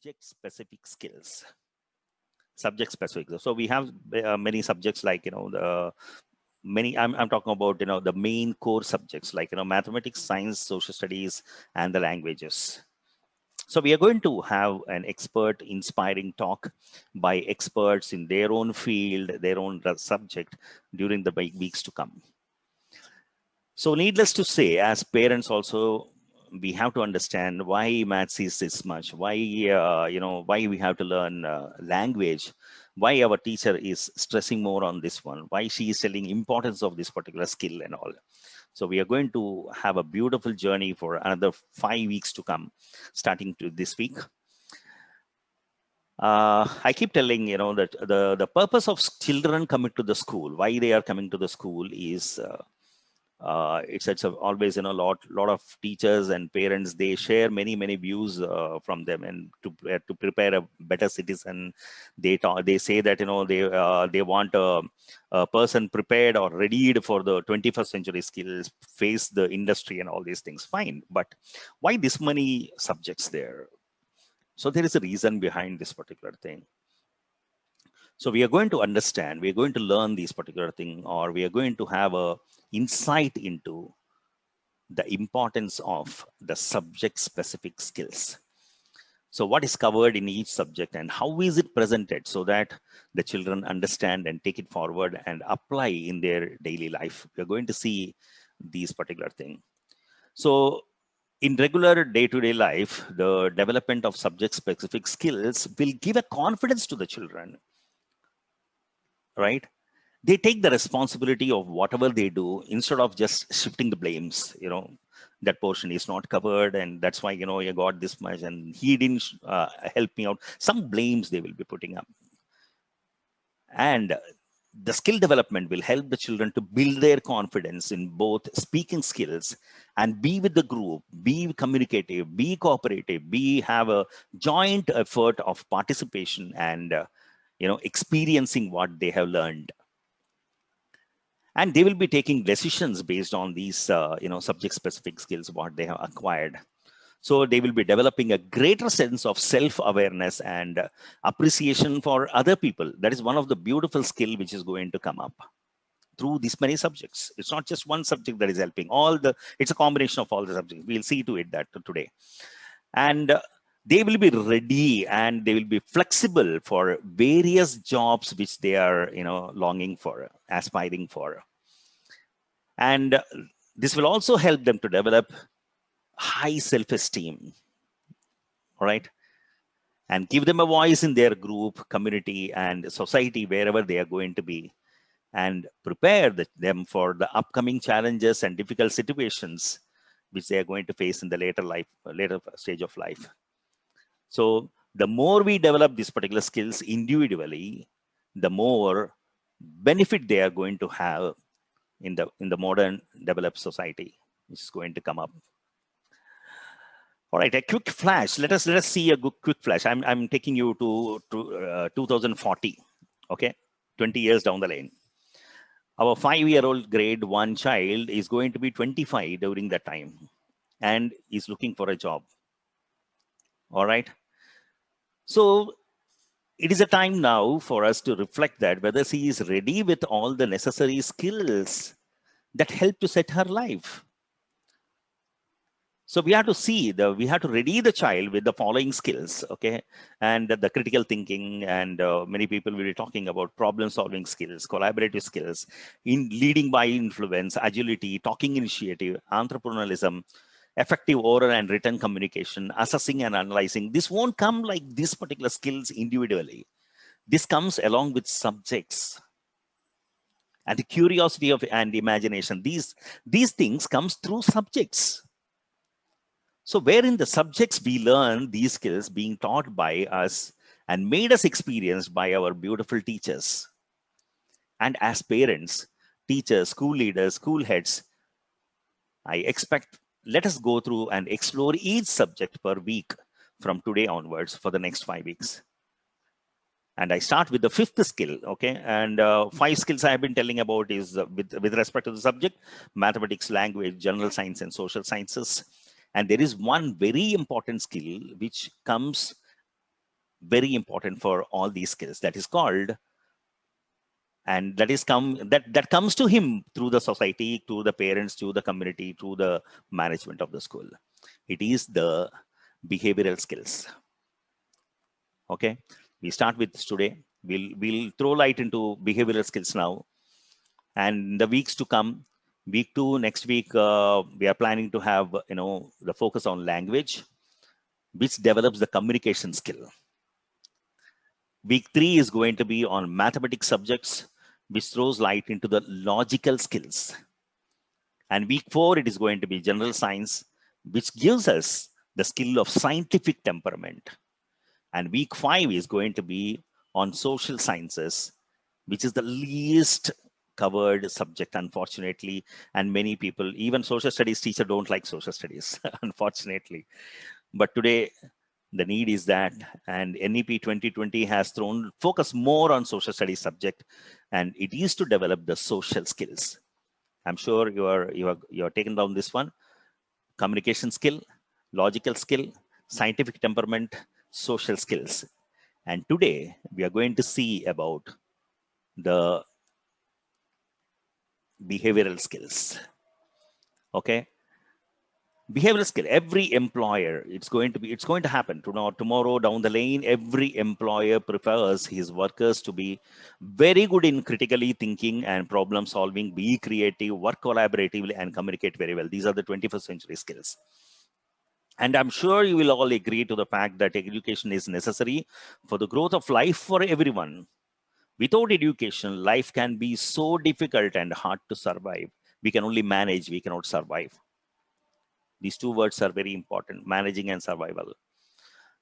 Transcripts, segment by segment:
subject-specific skills. Subject-specific. So we have many subjects like, the many, I'm talking about, the main core subjects like, mathematics, science, social studies, and the languages. So we are going to have an expert inspiring talk by experts in their own field, their own subject during the weeks to come. So needless to say, as parents also, we have to understand why maths is this much, why, why we have to learn language, why our teacher is stressing more on this one, why she is telling importance of this particular skill and all. So we are going to have a beautiful journey for another 5 weeks to come, starting to this week. I keep telling, that the purpose of children coming to the school, why they are coming to the school is, it's always, lot of teachers and parents, they share many views from them, and to prepare a better citizen. They say that, they want a person prepared or readied for the 21st century skills, face the industry and all these things. Fine, but why this many subjects there? So there is a reason behind this particular thing. So we are going to understand, we are going to learn these particular thing, or we are going to have a insight into the importance of the subject specific skills. So what is covered in each subject and how is it presented so that the children understand and take it forward and apply in their daily life. We're going to see these particular thing. So in regular day-to-day life, the development of subject specific skills will give a confidence to the children, right? They take the responsibility of whatever they do instead of just shifting the blames. That portion is not covered, and that's why, you got this much, and he didn't help me out. Some blames they will be putting up. And the skill development will help the children to build their confidence in both speaking skills and be with the group, be communicative, be cooperative, have a joint effort of participation and, experiencing what they have learned. And they will be taking decisions based on these, subject specific skills, what they have acquired. So they will be developing a greater sense of self-awareness and appreciation for other people. That is one of the beautiful skill which is going to come up through these many subjects. It's not just one subject that is helping. It's a combination of all the subjects. We'll see to it that today. And they will be ready and they will be flexible for various jobs which they are, longing for, aspiring for. And this will also help them to develop high self-esteem, all right, and give them a voice in their group, community, and society, wherever they are going to be, and prepare them for the upcoming challenges and difficult situations which they are going to face in the later stage of life. So the more we develop these particular skills individually, the more benefit they are going to have in the modern developed society, which is going to come up. All right, a quick flash. Let us see a quick flash. I'm taking you to 2040. Okay, 20 years down the lane. Our 5-year-old grade 1 child is going to be 25 during that time, and is looking for a job. All right. So it is a time now for us to reflect that whether she is ready with all the necessary skills that help to set her life. So we have to we have to ready the child with the following skills, okay? And the critical thinking, and many people will be talking about problem solving skills, collaborative skills, in leading by influence, agility, talking initiative, entrepreneurialism, effective oral and written communication, assessing and analyzing. This won't come like these particular skills individually. This comes along with subjects and the curiosity and imagination. These things comes through subjects. So wherein the subjects we learn these skills being taught by us and made us experienced by our beautiful teachers. And as parents, teachers, school leaders, school heads, I expect, let us go through and explore each subject per week from today onwards for the next 5 weeks. And I start with the 5th skill, okay? And 5 skills I have been telling about is with respect to the subject: mathematics, language, general science, and social sciences. And there is one very important skill which comes very important for all these skills. That is called, and that comes to him through the society, through the parents, through the community, through the management of the school. It is the behavioral skills. Okay, we start with this today. We'll throw light into behavioral skills now, and the weeks to come, week 2 next week, we are planning to have the focus on language, which develops the communication skill. Week 3 is going to be on mathematics subjects, which throws light into the logical skills. And week 4, it is going to be general science, which gives us the skill of scientific temperament. And week 5 is going to be on social sciences, which is the least covered subject, unfortunately. And many people, even social studies teacher, don't like social studies, unfortunately. But today, the need is that, and NEP 2020 has thrown focus more on social studies subject, and it is to develop the social skills. I'm sure you are taken down this one: communication skill, logical skill, scientific temperament, social skills. And today we are going to see about the behavioral skills. Okay, behavioral skill. Every employer, it's going to happen tomorrow down the lane. Every employer prefers his workers to be very good in critically thinking and problem solving, be creative, work collaboratively, and communicate very well. These are the 21st century skills. And I'm sure you will all agree to the fact that education is necessary for the growth of life for everyone. Without education, life can be so difficult and hard to survive. We can only manage, we cannot survive. These two words are very important: managing and survival.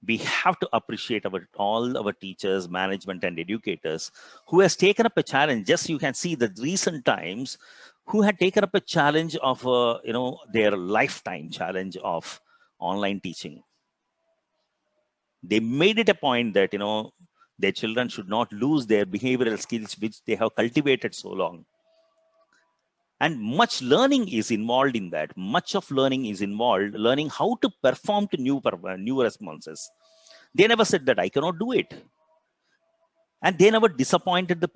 We have to appreciate all our teachers, management, and educators who has taken up a challenge. Just you can see the recent times, who had taken up a challenge of their lifetime challenge of online teaching. They made it a point that their children should not lose their behavioral skills, which they have cultivated so long. And much learning is involved in that. Much of learning is involved, learning how to perform to new responses. They never said that I cannot do it. And they never disappointed the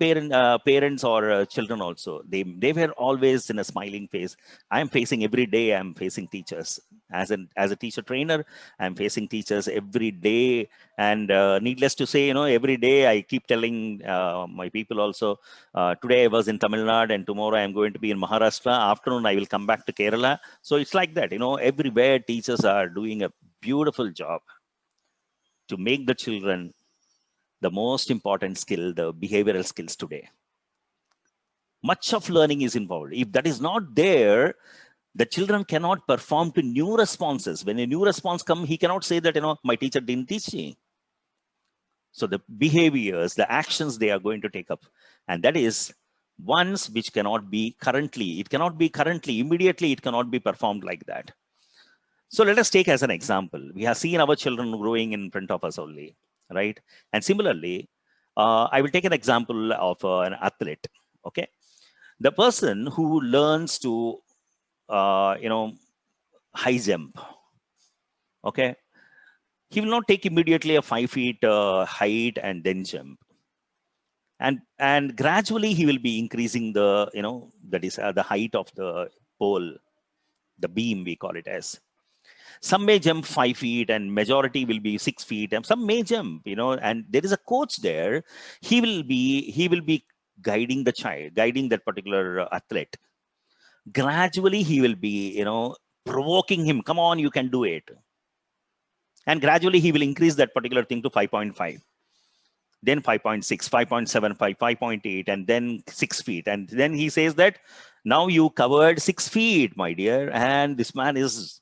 parents or children also. They were always in a smiling face. I'm facing every day, I'm facing teachers. As a teacher trainer, I'm facing teachers every day. And needless to say, every day I keep telling my people also, today I was in Tamil Nadu and tomorrow I'm going to be in Maharashtra. Afternoon, I will come back to Kerala. So it's like that, everywhere teachers are doing a beautiful job to make the children the most important skill, the behavioral skills today. Much of learning is involved. If that is not there, the children cannot perform to new responses. When a new response comes, he cannot say that, my teacher didn't teach me. So the behaviors, the actions they are going to take up, and that is ones which cannot be currently, immediately, it cannot be performed like that. So let us take as an example, we have seen our children growing in front of us only, right? And similarly, I will take an example of an athlete, okay? The person who learns to, high jump, okay? He will not take immediately a 5 feet height and then jump. And gradually he will be increasing the, that is the height of the pole, the beam, we call it as. Some may jump 5 feet and majority will be 6 feet, and some may jump, and there is a coach there. He will be guiding the child, guiding that particular athlete. Gradually he will be, provoking him, come on, you can do it. And gradually he will increase that particular thing to 5.5, then 5.6, 5.75, 5.8, and then 6 feet. And then he says that now you covered 6 feet, my dear. And this man is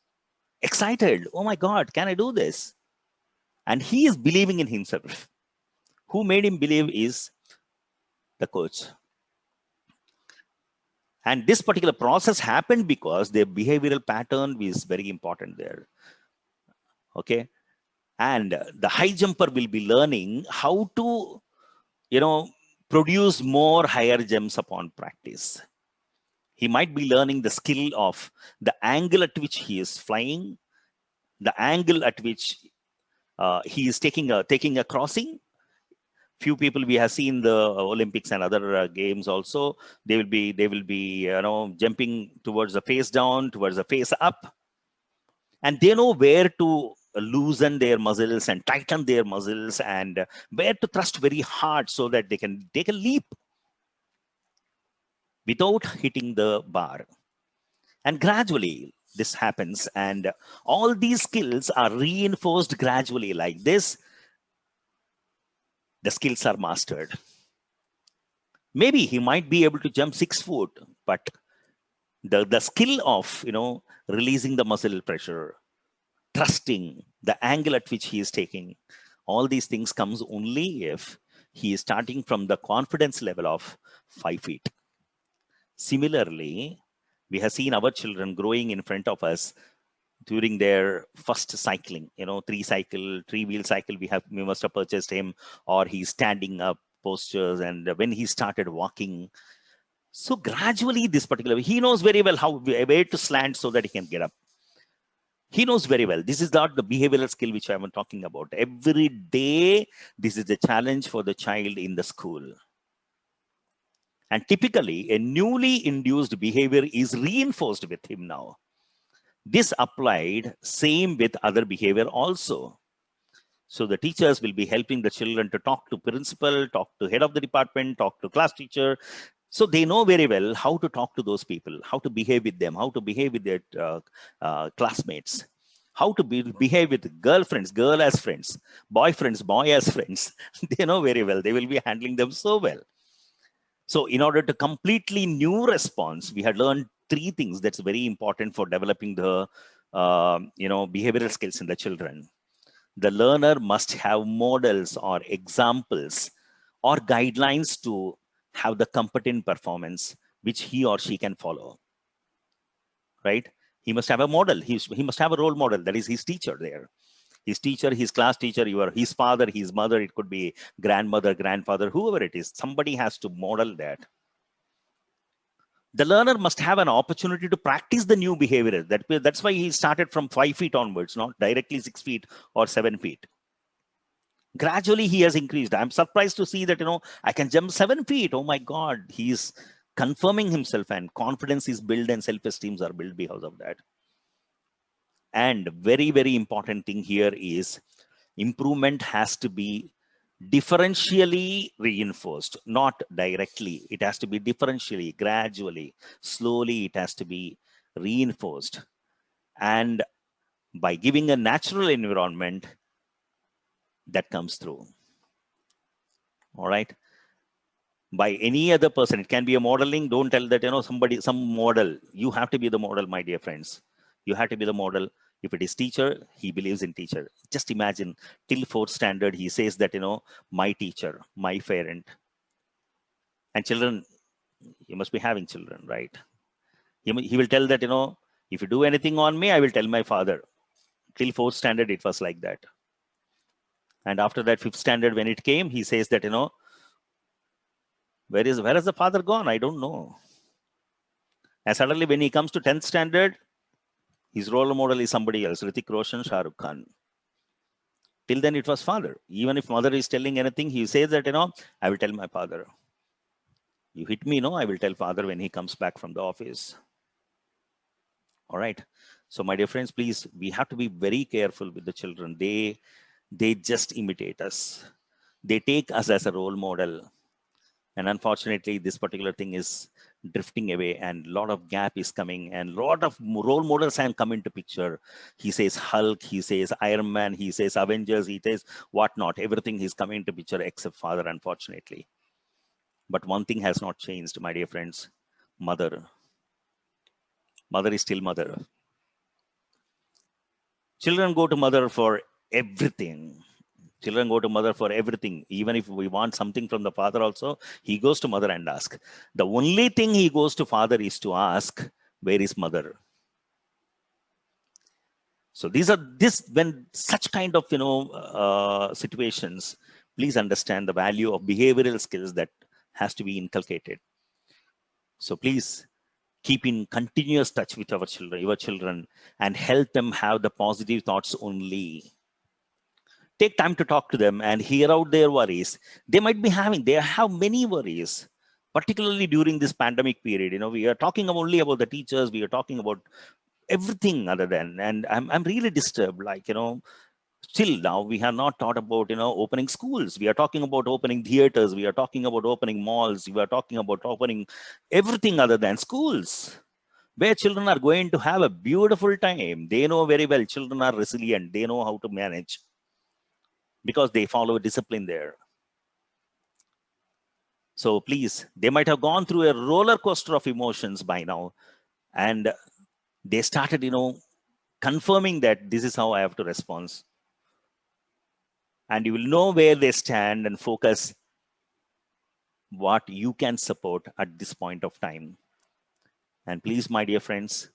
excited. Oh my God, can I do this? And he is believing in himself. Who made him believe is the coach. And this particular process happened because their behavioral pattern is very important there. Okay. And the high jumper will be learning how to, produce more higher jumps upon practice. He might be learning the skill of the angle at which he is flying, the angle at which he is taking a crossing. Few people we have seen the Olympics and other games also. They will be jumping towards the face down, towards the face up, and they know where to loosen their muscles and tighten their muscles, and where to thrust very hard so that they can take a leap without hitting the bar. And gradually this happens, and all these skills are reinforced gradually. Like this, the skills are mastered. Maybe he might be able to jump 6 foot, but the skill of releasing the muscle pressure, trusting the angle at which he is taking, all these things comes only if he is starting from the confidence level of 5 feet. Similarly, we have seen our children growing in front of us during their first cycling, 3-wheel cycle. We must have purchased him, or he's standing up postures, and when he started walking. So gradually, this particular, he knows very well where to slant so that he can get up. He knows very well. This is not the behavioral skill which I'm talking about. Every day, this is the challenge for the child in the school. And typically, a newly induced behavior is reinforced with him now. This applied same with other behavior also. So the teachers will be helping the children to talk to principal, talk to head of the department, talk to class teacher. So they know very well how to talk to those people, how to behave with them, how to behave with their classmates, how to behave with girlfriends, girl as friends, boyfriends, boy as friends. They know very well. They will be handling them so well. So in order to completely new response, we had learned 3 things that's very important for developing the behavioral skills in the children. The learner must have models or examples or guidelines to have the competent performance which he or she can follow. Right? He must have a model. He must have a role model. That is his teacher there. His teacher, his class teacher, his father, his mother, it could be grandmother, grandfather, whoever it is. Somebody has to model that. The learner must have an opportunity to practice the new behavior. That's why he started from 5 feet onwards, not directly 6 feet or 7 feet. Gradually, he has increased. I'm surprised to see that, I can jump 7 feet. Oh my God, he's confirming himself, and confidence is built and self-esteems are built because of that. And very, very important thing here is improvement has to be differentially reinforced, not directly. It has to be differentially, gradually, slowly. It has to be reinforced. And by giving a natural environment, that comes through. All right. By any other person, it can be a modeling. Don't tell that, some model. You have to be the model, my dear friends. You have to be the model. If it is teacher, he believes in teacher. Just imagine, till 4th standard, he says that, my teacher, my parent. And children, you must be having children, right? He will tell that, if you do anything on me, I will tell my father. Till 4th standard, it was like that. And after that, 5th standard, when it came, he says that, where has the father gone? I don't know. And suddenly, when he comes to 10th standard, his role model is somebody else, Hrithik Roshan, Shah Rukh Khan. Till then, it was father. Even if mother is telling anything, he says that, I will tell my father. You hit me, I will tell father when he comes back from the office. All right. So, my dear friends, please, we have to be very careful with the children. They just imitate us. They take us as a role model. And unfortunately, this particular thing is drifting away, and a lot of gap is coming, and a lot of role models have come into picture. He says Hulk, he says Iron Man, he says Avengers, he says whatnot. Everything is coming into picture except father, unfortunately. But one thing has not changed, my dear friends. Mother. Mother is still mother. Children go to mother for everything. Children go to mother for everything. Even if we want something from the father also, he goes to mother and ask. The only thing he goes to father is to ask, where is mother? So when such kind of, situations, please understand the value of behavioral skills that has to be inculcated. So please keep in continuous touch with your children, and help them have the positive thoughts only. Take time to talk to them and hear out their worries. They have many worries, particularly during this pandemic period. We are talking only about the teachers, we are talking about everything other than, and I'm really disturbed. Still now we have not thought about opening schools. We are talking about opening theaters, we are talking about opening malls, we are talking about opening everything other than schools, where children are going to have a beautiful time. They know very well children are resilient, they know how to manage because they follow discipline there. So please, they might have gone through a roller coaster of emotions by now, and they started confirming that this is how I have to respond. And you will know where they stand and focus what you can support at this point of time. And please, my dear friends,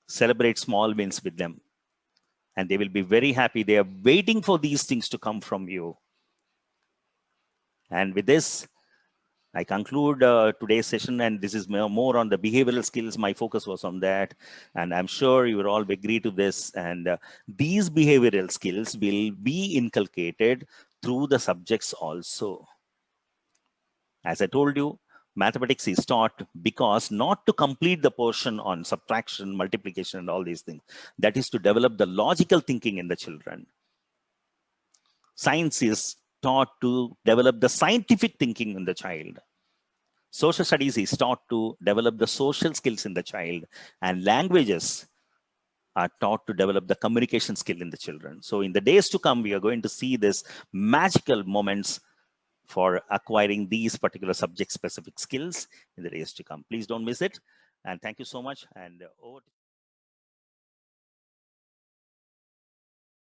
celebrate small wins with them, and they will be very happy. They are waiting for these things to come from you. And with this, I conclude today's session, and this is more on the behavioral skills. My focus was on that, and I'm sure you will all agree to this. And these behavioral skills will be inculcated through the subjects also. As I told you, mathematics is taught because not to complete the portion on subtraction, multiplication, and all these things. That is to develop the logical thinking in the children. Science is taught to develop the scientific thinking in the child. Social studies is taught to develop the social skills in the child, and languages are taught to develop the communication skill in the children. So in the days to come, we are going to see this magical moments for acquiring these particular subject specific skills in the days to come. Please don't miss it. And thank you so much. And over to